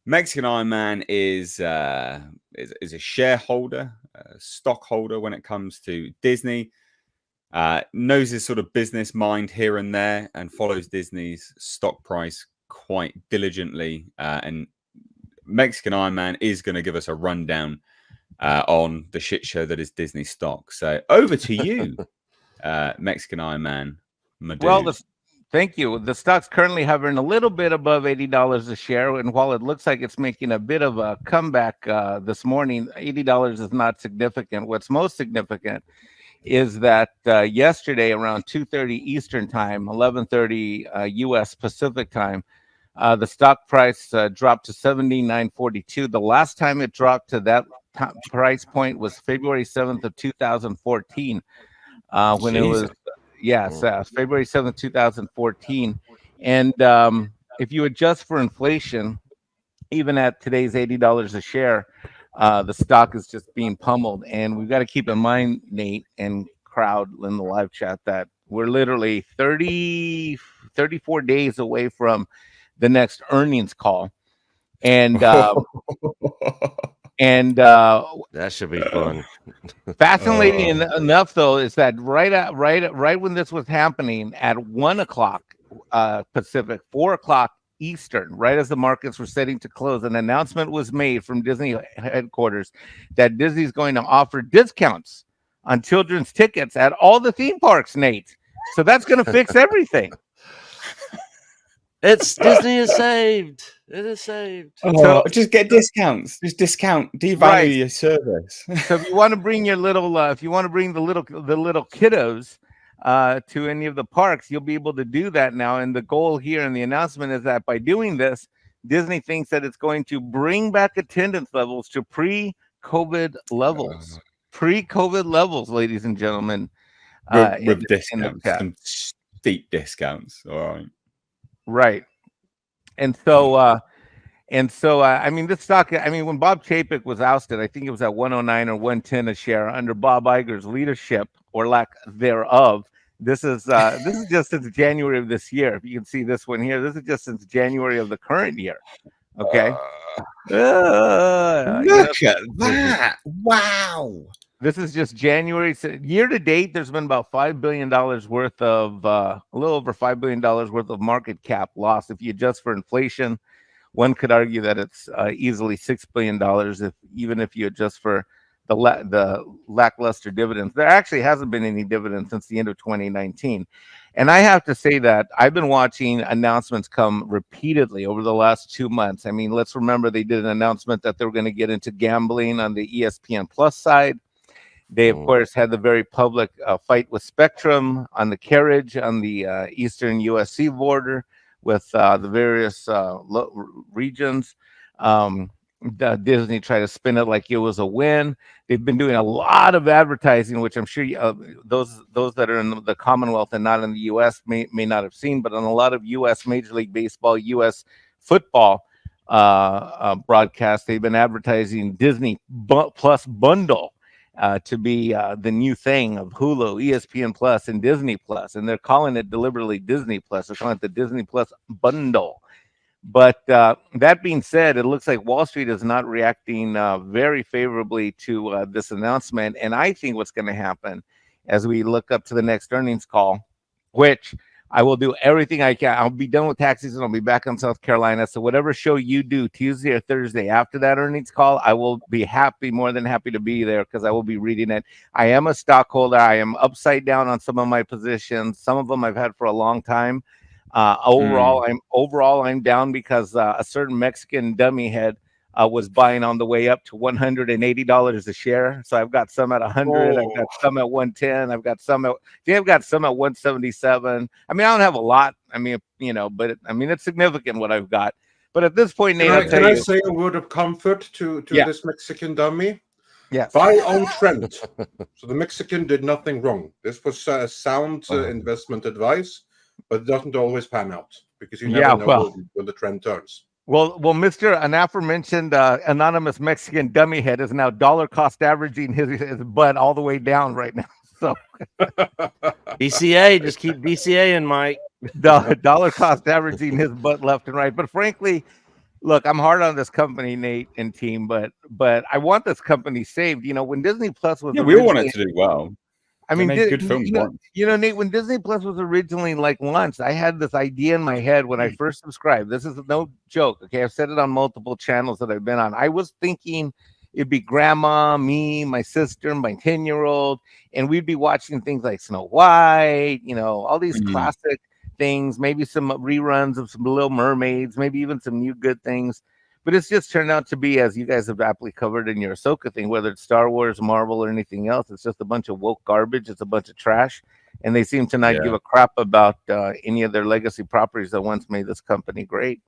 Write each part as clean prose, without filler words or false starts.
Mexican Iron Man is a shareholder, a stockholder when it comes to Disney. Knows his sort of business mind here and there, and follows Disney's stock price quite diligently. And Mexican Iron Man is going to give us a rundown on the shit show that is Disney stock. So over to you, Mexican Iron Man. Well, thank you. The stock's currently hovering a little bit above $80 a share, and while it looks like it's making a bit of a comeback this morning, $80 is not significant. What's most significant is that yesterday around 2:30 Eastern time, 11:30 U.S. Pacific time, the stock price dropped to 79.42. The last time it dropped to that price point was February 7th of 2014, when it was February 7th, 2014. And if you adjust for inflation, even at today's $80 a share, the stock is just being pummeled. And we've got to keep in mind, Nate and crowd in the live chat, that we're literally 34 days away from the next earnings call. And that should be fun. Fascinating enough, though, is that right when this was happening at 1:00 Pacific, 4:00 Eastern, right as the markets were setting to close, an announcement was made from Disney headquarters that Disney's going to offer discounts on children's tickets at all the theme parks, Nate. So that's going to fix everything. Disney is saved. It is saved. So just get discounts. Just devalue your service. So if you want to bring your little, if you want to bring the little kiddos to any of the parks, you'll be able to do that now. And the goal here in the announcement is that by doing this, Disney thinks that it's going to bring back attendance levels to pre-COVID levels. Pre-COVID levels, ladies and gentlemen. With discounts, some steep discounts. All right. Right. And so, I mean, this stock, I mean, when Bob Chapek was ousted, I think it was at 109 or 110 a share under Bob Iger's leadership, or lack thereof. This is just since January of this year. If you can see this one here, this is just since January of the current year. Okay. Look at that. Wow. This is just January. Year to date, there's been about $5 billion worth of, a little over $5 billion worth of market cap loss. If you adjust for inflation, one could argue that it's easily $6 billion, even if you adjust for the lackluster dividends. There actually hasn't been any dividends since the end of 2019. And I have to say that I've been watching announcements come repeatedly over the last 2 months. I mean, let's remember they did an announcement that they were going to get into gambling on the ESPN Plus side. They, of course, had the very public fight with Spectrum on the carriage on the eastern USC border with the various regions. Disney tried to spin it like it was a win. They've been doing a lot of advertising, which I'm sure those that are in the Commonwealth and not in the U.S. may not have seen, but on a lot of U.S. Major League Baseball, U.S. football broadcasts, they've been advertising Disney Plus bundle. To be the new thing of Hulu, ESPN Plus, and Disney Plus, and they're calling it deliberately Disney Plus. They're calling it the Disney Plus bundle. But that being said, it looks like Wall Street is not reacting very favorably to this announcement. And I think what's going to happen as we look up to the next earnings call, which I will do everything I can. I'll be done with tax season. I'll be back on South Carolina. So whatever show you do Tuesday or Thursday after that earnings call, I will be more than happy to be there because I will be reading it. I am a stockholder. I am upside down on some of my positions. Some of them I've had for a long time. Overall, I'm down because a certain Mexican dummy head was buying on the way up to $180 a share. So I've got some at 100. I've got some at 110. I've got some at 177. I mean, I don't have a lot. I mean, but it's significant what I've got. But at this point, Nate, can I say a word of comfort to this Mexican dummy? Yes. Buy on trend. So the Mexican did nothing wrong. This was sound investment advice, but it doesn't always pan out because you never know when the trend turns. Well, Mr. An aforementioned anonymous Mexican dummy head is now dollar cost averaging his butt all the way down right now. So DCA, just keep DCA in, Mike. Dollar cost averaging his butt left and right. But frankly, look, I'm hard on this company, Nate and team, but I want this company saved. You know, when Disney Plus was Yeah, we all want originally, it to do well. I They mean, made good films once. Nate, when Disney Plus was originally like launched, I had this idea in my head when I first subscribed. This is no joke. Okay, I've said it on multiple channels that I've been on. I was thinking it'd be grandma, me, my sister, my 10-year-old, and we'd be watching things like Snow White, you know, all these classic things, maybe some reruns of some Little Mermaids, maybe even some new good things. But it's just turned out to be, as you guys have aptly covered in your Ahsoka thing, whether it's Star Wars, Marvel, or anything else, it's just a bunch of woke garbage. It's a bunch of trash. And they seem to not give a crap about any of their legacy properties that once made this company great.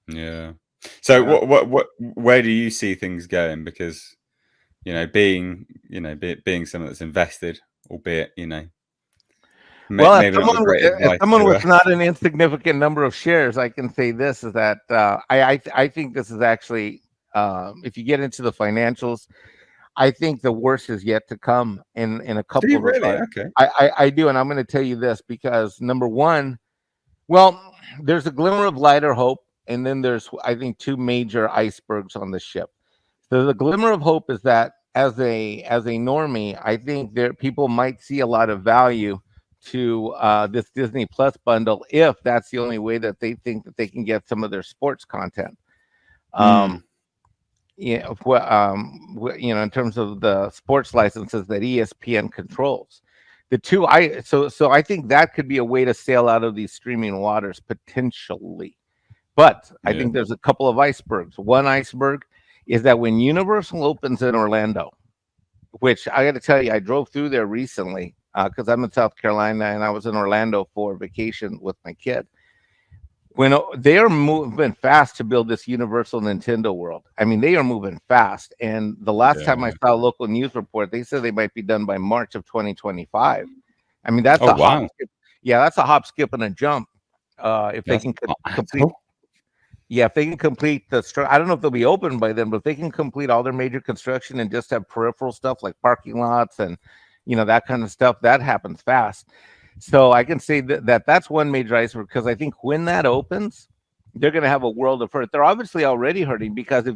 Yeah. So where do you see things going? Because, you know, being someone that's invested, albeit, you know, well, maybe not the great as advice someone to, with not an insignificant number of shares, I can say this is that I think this is actually, if you get into the financials, I think the worst is yet to come in a couple do you of really? regards. Okay. I do, and I'm going to tell you this because number one, well, there's a glimmer of light or hope, and then there's I think two major icebergs on the ship. So the glimmer of hope is that as a normie, I think there people might see a lot of value to this Disney Plus bundle if that's the only way that they think that they can get some of their sports content. Yeah, you know, in terms of the sports licenses that ESPN controls, the two so I think that could be a way to sail out of these streaming waters potentially. But I think there's a couple of icebergs. One iceberg is that when Universal opens in Orlando, which I got to tell you, I drove through there recently because I'm in South Carolina and I was in Orlando for vacation with my kid. When they are moving fast to build this Universal Nintendo World, I mean, they are moving fast. And the last time I saw a local news report, they said they might be done by March of 2025. I mean, that's a hop. Yeah, that's a hop, skip, and a jump. If they can complete. Yeah, if they can complete I don't know if they'll be open by then, but if they can complete all their major construction and just have peripheral stuff like parking lots and, you know, that kind of stuff, that happens fast. So I can say that's one major iceberg because I think when that opens, they're going to have a world of hurt. They're obviously already hurting because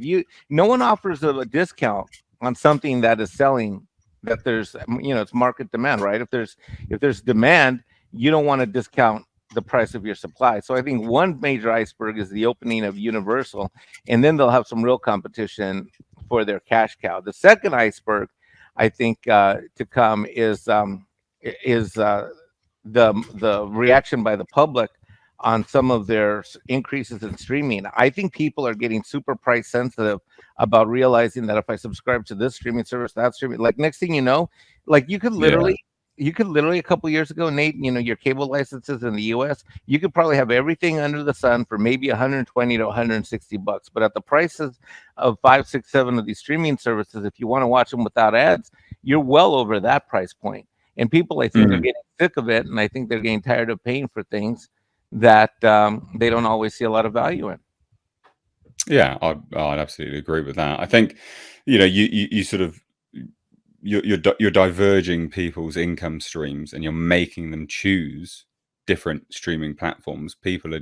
no one offers a discount on something that is selling, that there's, you know, it's market demand, right? If there's demand, you don't want to discount the price of your supply. So I think one major iceberg is the opening of Universal, and then they'll have some real competition for their cash cow. The second iceberg, I think, to come is the reaction by the public on some of their increases in streaming. I think people are getting super price sensitive about realizing that if I subscribe to this streaming service, that streaming, like next thing you know, like you could literally a couple years ago, Nate, you know, your cable licenses in the US, you could probably have everything under the sun for maybe 120 to 160 bucks. But at the prices of 5, 6, 7 of these streaming services, if you want to watch them without ads, you're well over that price point. And people, I think, are getting sick of it, and I think they're getting tired of paying for things that they don't always see a lot of value in. Yeah, I'd absolutely agree with that. I think, you know, you sort of you're diverging people's income streams, and you're making them choose different streaming platforms. People are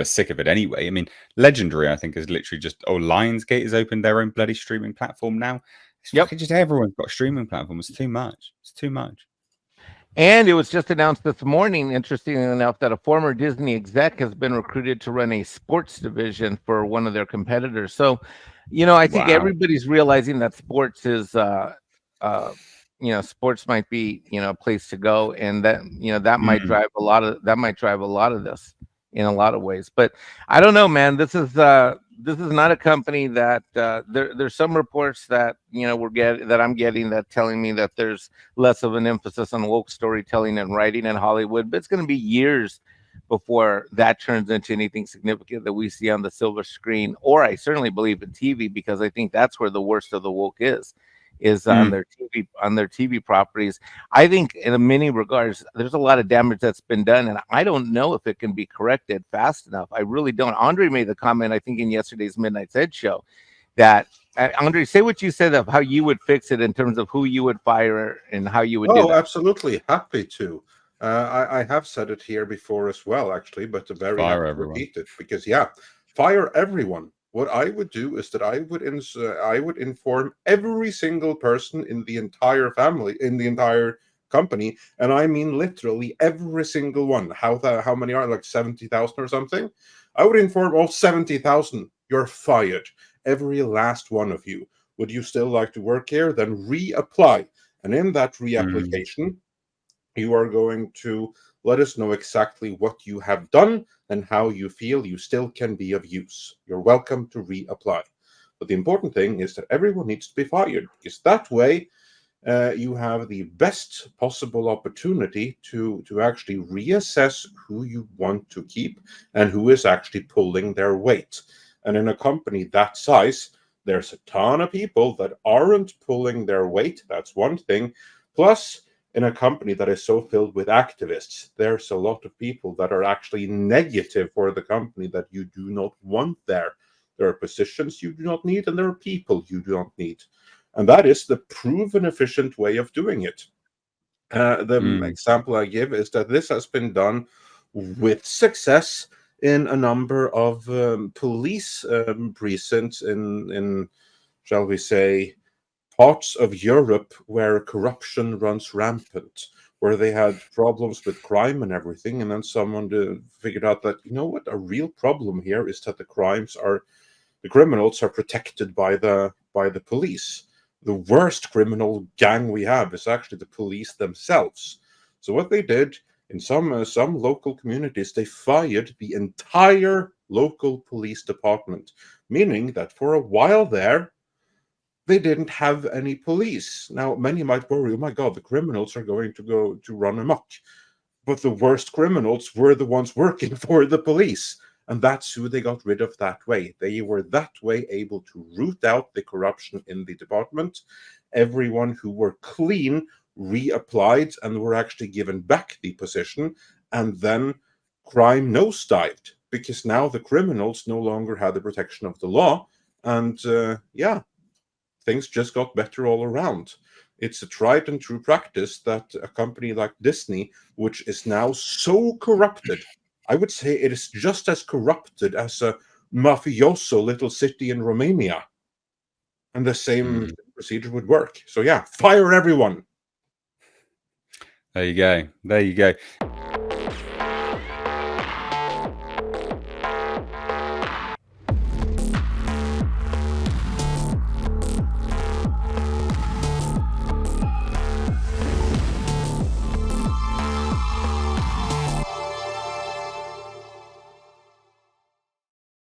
sick of it anyway. I mean, Legendary, I think, is literally just Lionsgate has opened their own bloody streaming platform now. It's fucking just everyone's got a streaming platform. It's too much. It's too much. And it was just announced this morning, interestingly enough, that a former Disney exec has been recruited to run a sports division for one of their competitors. So, you know, I think everybody's realizing that sports is, you know, sports might be, you know, a place to go, and that, you know, that might drive a lot of this in a lot of ways. But I don't know, man. This is not a company that there's some reports that, you know, I'm getting that telling me that there's less of an emphasis on woke storytelling and writing in Hollywood, but it's going to be years before that turns into anything significant that we see on the silver screen, or I certainly believe in TV, because I think that's where the worst of the woke is on their TV properties. I think in many regards, there's a lot of damage that's been done, and I don't know if it can be corrected fast enough. I really don't. Andre made the comment, I think, in yesterday's Midnight Ed show that, Andre, say what you said of how you would fix it in terms of who you would fire and how you would do that. Oh, absolutely. Happy to. I have said it here before as well, actually, but very Fire happy to everyone. repeat it because, yeah, fire everyone. What I would do is that I would inform every single person in the entire family, in the entire company, and I mean literally every single one. How many are like 70,000 or something? I would inform all 70,000. You're fired, every last one of you. Would you still like to work here? Then reapply, and in that reapplication, you are going to let us know exactly what you have done and how you feel you still can be of use. You're welcome to reapply. But the important thing is that everyone needs to be fired, because that way you have the best possible opportunity to actually reassess who you want to keep and who is actually pulling their weight. And in a company that size, there's a ton of people that aren't pulling their weight. That's one thing. Plus, in a company that is so filled with activists, there's a lot of people that are actually negative for the company that you do not want there. There are positions you do not need, and there are people you do not need. And that is the proven efficient way of doing it. The example I give is that this has been done with success in a number of police precincts in, shall we say, parts of Europe where corruption runs rampant, where they had problems with crime and everything, and then someone figured out that, you know what, a real problem here is that the criminals are protected by the police. The worst criminal gang we have is actually the police themselves. So what they did in some local communities, they fired the entire local police department, meaning that for a while there, they didn't have any police. Now, many might worry, oh my God, the criminals are going to go to run amok. But the worst criminals were the ones working for the police. And that's who they got rid of that way. They were that way able to root out the corruption in the department. Everyone who were clean reapplied and were actually given back the position. And then crime nosedived, because now the criminals no longer had the protection of the law. And things just got better all around. It's a tried and true practice that a company like Disney, which is now so corrupted, I would say it is just as corrupted as a mafioso little city in Romania. And the same procedure would work. So yeah, fire everyone. There you go. There you go.